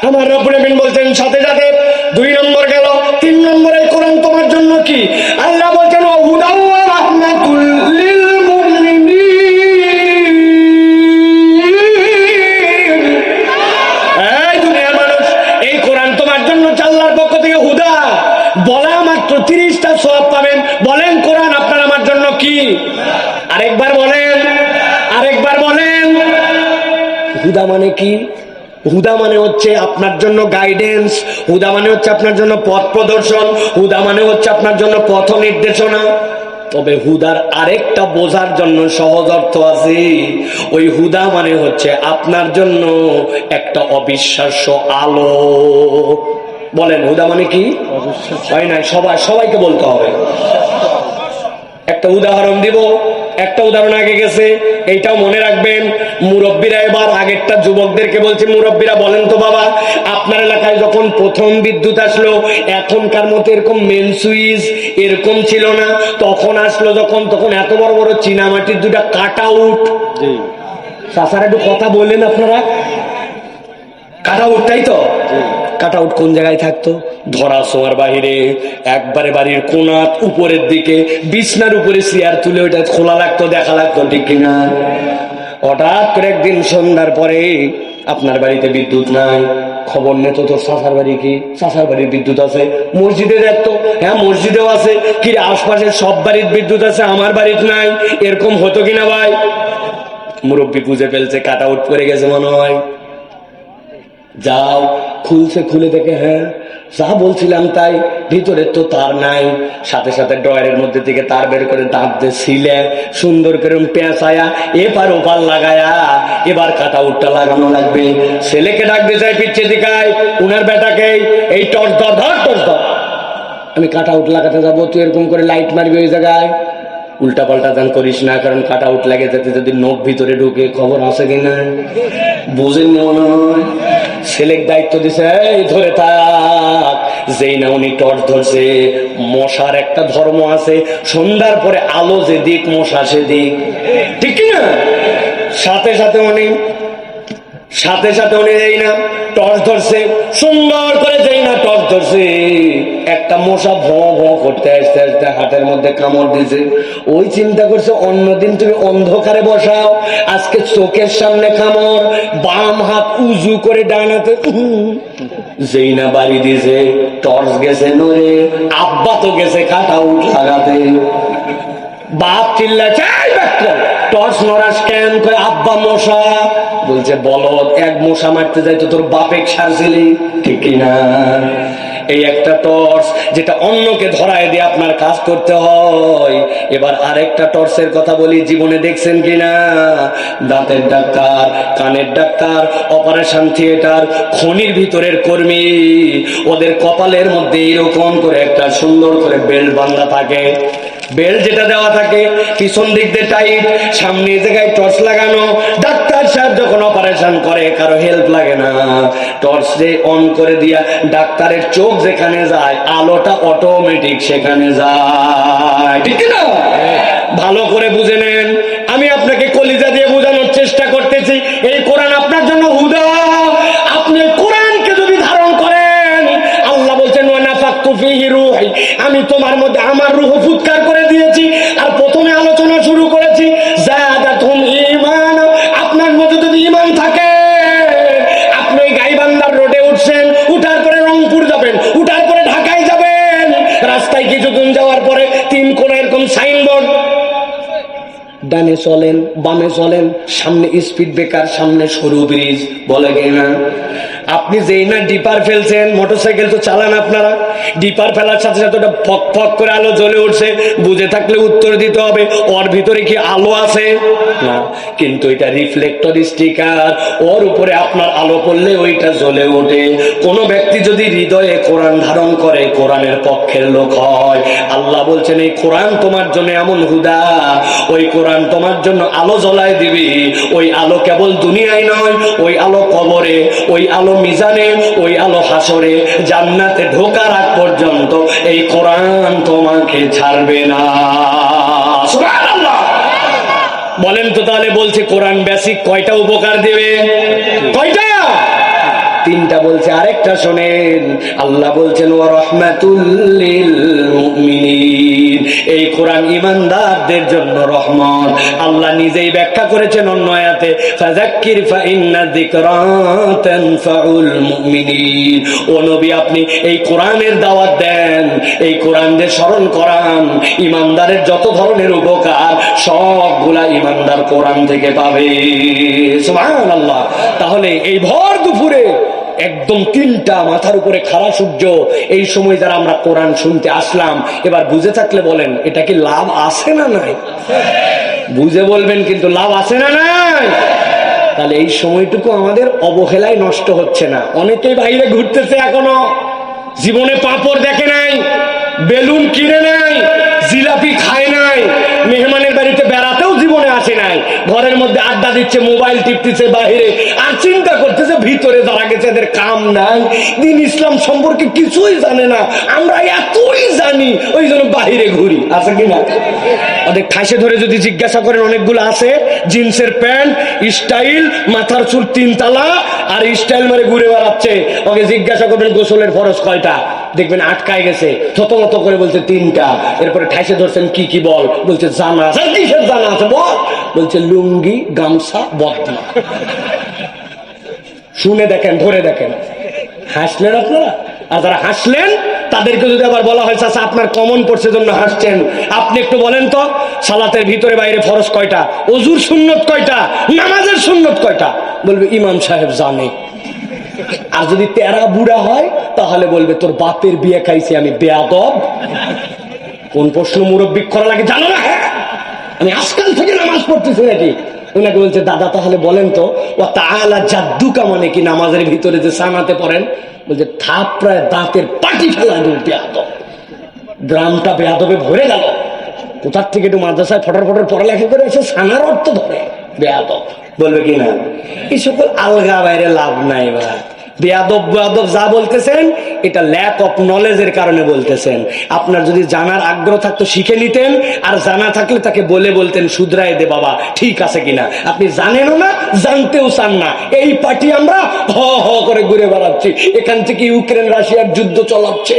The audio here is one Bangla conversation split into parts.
আমার রব্বুল আমিন বলছেন সাথে সাথে 2 নম্বর গেল, 3 নম্বরে কোরআন তোমার জন্য কি? আল্লাহ বলছেন হুদাও ওয়া রাহমাতুল লিল মুমিনিন। এই দুনিয়ার মানুষ, এই কোরআন তোমার জন্য আল্লাহর পক্ষ থেকে হুদা বলা মাত্র 30টা সওয়াব পাবেন। বলেন কোরআন আপনার আমার জন্য কি? আরেকবার বলেন, আরেকবার বলেন। হুদা মানে কি? হুদা মানে হচ্ছে আপনার জন্য গাইডেন্স, হুদা মানে হচ্ছে আপনার জন্য পথ প্রদর্শন, হুদা মানে হচ্ছে আপনার জন্য পথ নির্দেশনা। তবে হুদার আরেকটা বোঝার জন্য সহজ অর্থ আছে। ওই হুদা মানে হচ্ছে আপনার জন্য একটা অবিশ্বাস্য আলো। বলেন হুদা মানে কি? হয় নাই, সবাইকে বলতে হবে। একটা উদাহরণ দিব, একটা উদাহরণ আগে গেছে, এইটাও মনে রাখবেন। মুরব্বীরা, এবার আগেরটা যুবকদেরকে বলছি, মুরব্বীরা বলেন তো বাবা, আপনার এলাকায় যখন প্রথম বিদ্যুৎ আসলো, এখনকার মতো এরকম মেন সুইচ এরকম ছিল না, তখন আসলো যখন, তখন এত বড় বড় চীনামাটির 2টা কাট আউট। চাচারা একটু কথা বললেন আপনারা, কাট আউট, তাই তো? কাট আউট কোন জায়গায় থাকতো? ধরা ছোঁয়ার বাহিরে, একবারে বাড়ির কোণাত উপরের দিকে, বিছনার উপরে চেয়ার তুলে ওইটা খোলা লাগতো, দেখা লাগতো, ঠিক কিনা? হঠাৎ করে একদিন সন্ধ্যার পরে আপনার বাড়িতে বিদ্যুৎ নাই, খবর নে তো তোর চাচার বাড়ি কি? চাচার বাড়ির বিদ্যুৎ আছে। মসজিদে দেখতো, হ্যাঁ মসজিদেও আছে। কি আশপাশের সব বাড়ির বিদ্যুৎ আছে, আমার বাড়িতে নাই। এরকম হতো কিনা ভাই? মুরব্বী বুঝে ফেলছে কাট আউট করে গেছে মনে হয়। যাও, খুলছে, খুলে দেখে হ্যাঁ যা বলছিলাম তাই, ভিতরে তো তার নাই। সাথে সাথে ড্রয়ারের মধ্যে থেকে তার বের করে দাঁত দিয়ে ছিলে সুন্দর করে পেঁচায়া এপার ওপার লাগায়া এবার কাটা উটটা লাগানো লাগবে। ছেলেকে ডাকতে চাই, পিচ্ছে দিকায় উনার বেটাকে, এই টর্চ ধর, ধর টর্চ ধর, আমি কাটা উট লাগাতে যাবো, তুই এরকম করে লাইট মারবি ওই জায়গায়। উল্টা পাল্টা দান করিস না, কারণ কাটা উট লাগে যাতে যদি নখ ভিতরে ঢুকে খবর আছে কিনা বুঝেন মনে হয়। ছেলের দায়িত্ব দিছে, এই ধরে থাক। যেই না উনি টর্চ ধরছে, মশার একটা ধর্ম আছে, সন্ধ্যার পরে আলো যে দিক মশা সে দিক, ঠিক না? সাথে সাথে উনি এই না টর্চ ধরছে, সুন্দর করে যেই না টর্চ ধরছে, একটা মশা ভঁ ভঁ করতে আসতে আসতে হাতের মধ্যে কামড় দিয়েছে। ওই চিন্তা করছে অন্যদিন তুমি অন্ধকারে বসাও, আজকে চোখের সামনে কামড়, বাম হাত উজু করে ডান হাতে, যেই না বাড়ি দিয়েছে, টর্চ গেছে নড়ে, আব্বা তো গেছে কাটা উঠ লাগাতে। বাপ চিল্লাছে, টর্চ নড়াস কেন? আব্বা মশা। বলছে বলদ, এক মশা মারতে যাই তো তোর বাপে ছাড়ছিলি, ঠিক কিনা? এই একটা টর্চ যেটা অন্যকে ধরায় দিয়ে আপনার কাজ করতে হয়। এবার আরেকটা টর্চের কথা বলি, জীবনে দেখছেন কিনা? দাঁতের ডাক্তার, কানের ডাক্তার, অপারেশন থিয়েটার, খনির ভিতরের কর্মী, ওদের কপালের মধ্যে এরকম করে একটা সুন্দর করে বেল্ট বাঁধা থাকে। বেল্ট যেটা দেওয়া থাকে পিছন দিক দিয়ে টাইট, সামনে জায়গায় টর্চ লাগানো। ডাক্তার সাহেব যখন অপারেশন করে কারো হেল্প লাগে না, টর্চ অন করে দিয়া ডাক্তারের চোখ যেখানে যায় আলোটা অটোমেটিক সেখানে যায়, ঠিক না? ভালো করে বুঝে নেন, আমি আপনাকে কলিজা দিয়ে বোঝানোর চেষ্টা করতেছি। এই কোরআন আপনার জন্য হুদা। আপনি কোরআনকে যদি ধারণ করেন, আল্লাহ বলছেন ওয়ানাফাকতু ফীহি রূহি, আমি তোমার মধ্যে আমার রূহ ফুৎকার করে দিয়েছি। আর প্রথমে আলোচনা শুরু করেছি যাদাতুহুম ঈমান, আপনার মধ্যে যদি ঈমান থাকে, আপনি গাইবান্ধার রোডে উঠছেন, উঠার পরে রংপুর যাবেন, উঠার পরে ঢাকায় যাবেন, রাস্তায় কিছুদিন যাওয়ার পরে 3 কোণে এরকম সাইনবোর্ড, ডানে চলেন বামে চলেন, সামনে স্পিড ব্রেকার, সামনে সরু ব্রিজ, বলে কিনা? আপনি যেই না ডিপার ফেলছেন, মোটরসাইকেল তো চালান আপনারা, ডিপার ফেলার সাথে সাথে ওটা ফক ফক করে আলো জ্বলে উঠছে, বুঝে থাকলে উত্তর দিতে হবে ওর ভিতরে কি আলো আছে না। কিন্তু এটা রিফ্লেক্টর স্টিকার, ওর উপরে আপনার আলো পড়লে ওইটা জ্বলে ওঠে। কোন ব্যক্তি যদি হৃদয়ে কোরআন ধারণ করে কোরআনের পক্ষের লোক হয়। আল্লাহ বলছেন এই কোরআন তোমার জন্য এমন হুদা, ওই কোরআন তোমার জন্য আলো জ্বলায় দিবি। ওই আলো কেবল দুনিয়ায় নয়, ওই আলো কবরে, ওই আলো মিজানে, ওই আলো হাসরে, জান্নাতে ঢোকার আগ পর্যন্ত এই কোরআন তোমাকে ছাড়বে না। সুবহানাল্লাহ। বলেন তো তাহলে, বলছে কোরআন বেসিক কয়টা উপকার দেবে? কয়টা? তিনটা বলছে, আরেকটা শোনেন, আল্লাহ বলছেন ওয়া রাহমাতুল লিল মুমিনিন, এই কোরআন ঈমানদারদের জন্য রহমত। আল্লাহ নিজেই ব্যাখ্যা করেছেন অন্য আয়াতে, ফাযাক্কির ফাইন্না যিকরা তানফাউল মুমিনিন। ও নবী, আপনি এই কোরআনের দাওয়াত দেন, এই কোরআন দিয়ে স্মরণ করান, ঈমানদারের যত ধরনের উপকার সবগুলা ঈমানদার কোরআন থেকে পাবে। সুবহানাল্লাহ। তাহলে এই ভর দুপুরে একদম তিনটা মাথার উপরে খাড়া সূর্য, এই সময় যারা আমরা কোরআন শুনতে আসলাম, এবার বুঝে থাকলে বলেন এটা কি লাভ আছে না নাই? বুঝে বলবেন কিন্তু লাভ আছে না নাই? তাহলে এই সময়টুকু আমাদের অবহেলায় নষ্ট হচ্ছে না। অনেকেই বাইরে ঘুরতেছে, এখনো জীবনে পাঁপড় দেখে নাই, বেলুন কিনে নাই, জিলাপি খায় নাই, মেহমানের বাড়িতে বেড়াতেও জীবনে আসে নাই, ঘরের মধ্যে আড্ডা দিচ্ছে, মোবাইল টিপতেছে বাহিরে, আর চিন্তা করতেছে ভিতরে যারা গেছে এদের কাম নাই, দিন ইসলাম সম্পর্কে কিছুই জানে না, আমরা এতই জানি, ওই জন্য বাহিরে ঘুরি। আছে কিনা? ওদের ঠাসে ধরে যদি জিজ্ঞাসা করেন, অনেকগুলো আছে জিন্সের প্যান্ট, স্টাইল, মাথার চুল 3 তালা, আর স্টাইল মারে ঘুরে বেড়াচ্ছে। ওকে জিজ্ঞাসা করবেন গোসলের ফরজ কয়টা, দেখবেন আটকায় গেছে, থতমত করে বলছে 3টা। এরপরে ঠাইসে ধরছেন কি কি বল, বলছে জানা আছে। কিসের জানা আছে বল? বলছে লুঙ্গি, গামছা, বদনা। শুনে দেখেন, ধরে দেখেন। হাসলেন আপনারা? আর যারা হাসলেন তাদেরকে যদি আবার বলা হয় চাচা আপনার কমন পড়ছে জন্য হাসছেন, আপনি একটু বলেন তো সালাতের ভিতরে বাইরে ফরজ কয়টা, ওযুর সুন্নত কয়টা, নামাজের সুন্নত কয়টা? বলবে ইমাম সাহেব জানে। আর যদি তেরা বুড়া হয় তাহলে বলবে তোর বাপের বিয়ে খাইছি আমি, বেয়াদব। কোন প্রশ্ন মুরব্বি করা লাগে জানো না? আমি আজকাল থেকে নামাজ পড়তেছি নাকি? ওনাকে বলছে দাদা তাহলে বলেন তো ওয়া তাআলা জাদ্দুকা মানে কি? নামাজের ভিতরে যে সানাতে পড়েন, বলছে থাপড়ায় দাঁতের পাটি ফেলা দিল, বেয়াদব। গ্রামটা বেয়াদবে ভরে গেল। কোথার থেকে একটু মাদ্রাসায় ফটর ফটর পড়ালেখা করে এসে সানার অর্থ ধরে, বেয়াদব। বলবে কি না? এই সকল আলগা বাইরে লাভ নাই ভাই। বেয়াদব বেয়াদব যা বলতেছেন এটা ল্যাক অফ নলেজের কারণে বলতেছেন। আপনার যদি জানার আগ্রহ থাকতো শিখে নিতেন, আর জানা থাকলে তাকে বলে বলতেন শুধরায় দে বাবা, ঠিক আছে কিনা। আপনি জানেনও না, জানতেও চান না। এই পার্টি আমরা হ হ করে ঘুরে বেড়াচ্ছি, এখান থেকে ইউক্রেন রাশিয়ার যুদ্ধ চলাচ্ছে।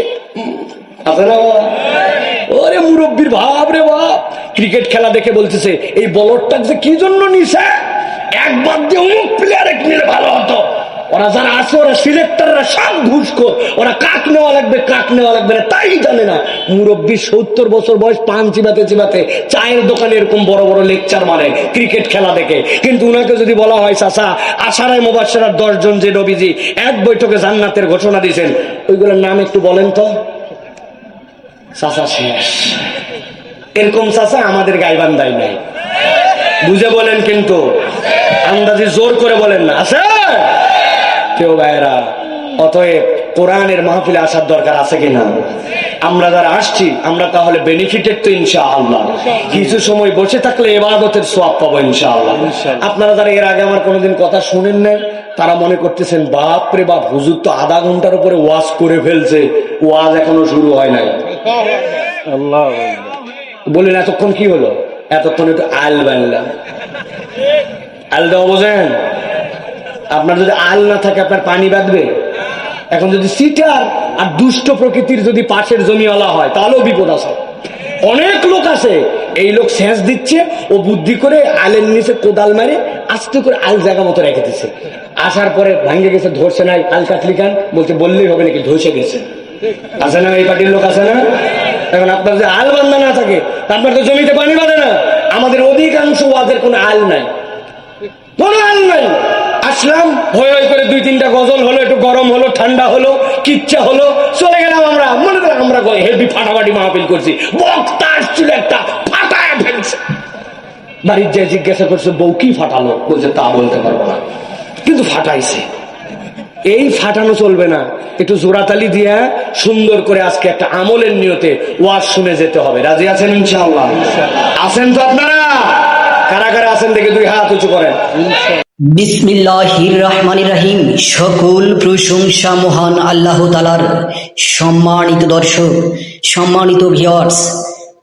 ওরে মুরব্বীর ভাব রে বাপ। ক্রিকেট খেলা দেখে বলতেছে এই বলরটা যে কি জন্য নিছে, একবার দিয়ে অমুক প্লেয়ার এক নিলে ভালো হতো। ওরা যারা আছে ওরা সিলেক্টররা সব ঘুষখোর, ওরা কাক নেওয়া লাগবে কাক নেওয়া লাগবে না তাই জানে না। মুরব্বী 70 বছর বয়স, পান চিবাতে চিবাতে চায়ের দোকানে এরকম বড় বড় লেকচার মারে ক্রিকেট খেলা দেখে। কিন্তু উনাকে যদি বলা হয় চাচা আশারায় মুবাশশিরার 10 জন যে নবীজি এক বৈঠকে জান্নাতের ঘোষণা দিয়েছেন, ওইগুলোর নাম একটু বলেন তো, চাচা শেষ। এরকম চাচা আমাদের গাইবান্ধাই নাই। বুঝে বলেন কিন্তু, আন্দাজি জোর করে বলেন না। আছে কেউ ভাইরা? অতএব কোরআনের মাহফিলে আসার দরকার আছে কিনা? আমরা যারা আসছি আমরা তাহলে বেনিফিটেড তো ইনশাআল্লাহ। কিছু সময় বসে থাকলে ইবাদতের সওয়াব পাবো ইনশাআল্লাহ। আপনারা যারা এর আগে আমার কোনোদিন কথা শুনেন নাই তারা মনে করতেছেন বাপ রে বাপ, হুজুর তো আধা ঘন্টার উপরে ওয়াজ করে ফেলছে, ওয়াজ এখনো শুরু হয় নাই। বলেন এতক্ষণ কি হলো? এতক্ষণ একটু আল বানলাম। আল দেওয়া বোঝেন? আপনার যদি আল না থাকে আপনার পানি বাঁধবে। এখন যদি সিটার আর দুষ্ট প্রকৃতির যদি পাশের জমিওয়ালা হয় তাহলেও বিপদ আছে। অনেক লোক আছে, এই লোক সেচ দিচ্ছে, ও বুদ্ধি করে আলের নিচে কোদাল মারে আস্তে করে আল জায়গা মতো রেখে দিচ্ছে। আসার পরে ভাঙ্গে গেছে, ধরছে নাই, আল কাটলি খান বলছে বললেই হবে নাকি, ধসে গেছে। আছে না? এই পার্টির লোক আছে না? এখন আপনার যে আল বান্ধা না থাকে আপনার তো জমিতে পানি বাঁধে না। আমাদের অধিকাংশ ওয়াজের কোনো আল নাই, কোনো আল নাই। আসলাম, হই হই করে 2-3টা গজল হলো, একটু গরম হলো, ঠান্ডা হলো, কিচ্ছা হলো, চলে গেলাম। আমরা মনে করি আমরা হেভি ফাটাফাটি মাহফিল করছি, বক্তা আসছিল একটা ফাটায় ফেলছে। বাড়ির যে জিজ্ঞাসা করছে বউ কি ফাটালো, বলছে তা বলতে পারবো না, কিন্তু ফাটাইছে। এই ফাটানো চলবে না, একটু জোড়াতালি দিয়ে সুন্দর করে আজকে একটা আমলের নিয়তে ওয়াজ শুনে যেতে হবে। রাজি আছেন ইনশাআল্লাহ? আছেন তো আপনারা? কারা কারা আছেন দেখে 2 হাত উঁচু করেন। বিসমিল্লাহির রহমানির রহিম। সকল প্রশংসা মহান আল্লাহ তাআলার। সম্মানিত দর্শক, সম্মানিত ভিউয়ার্স,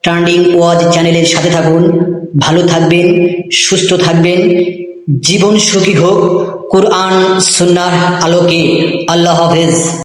ট্রেন্ডিং ওয়াজ চ্যানেলের সাথে থাকুন। ভালো থাকবেন, সুস্থ থাকবেন, জীবন সুখী হোক কোরআন সুন্নাহর আলোকে। আল্লাহ হাফেজ।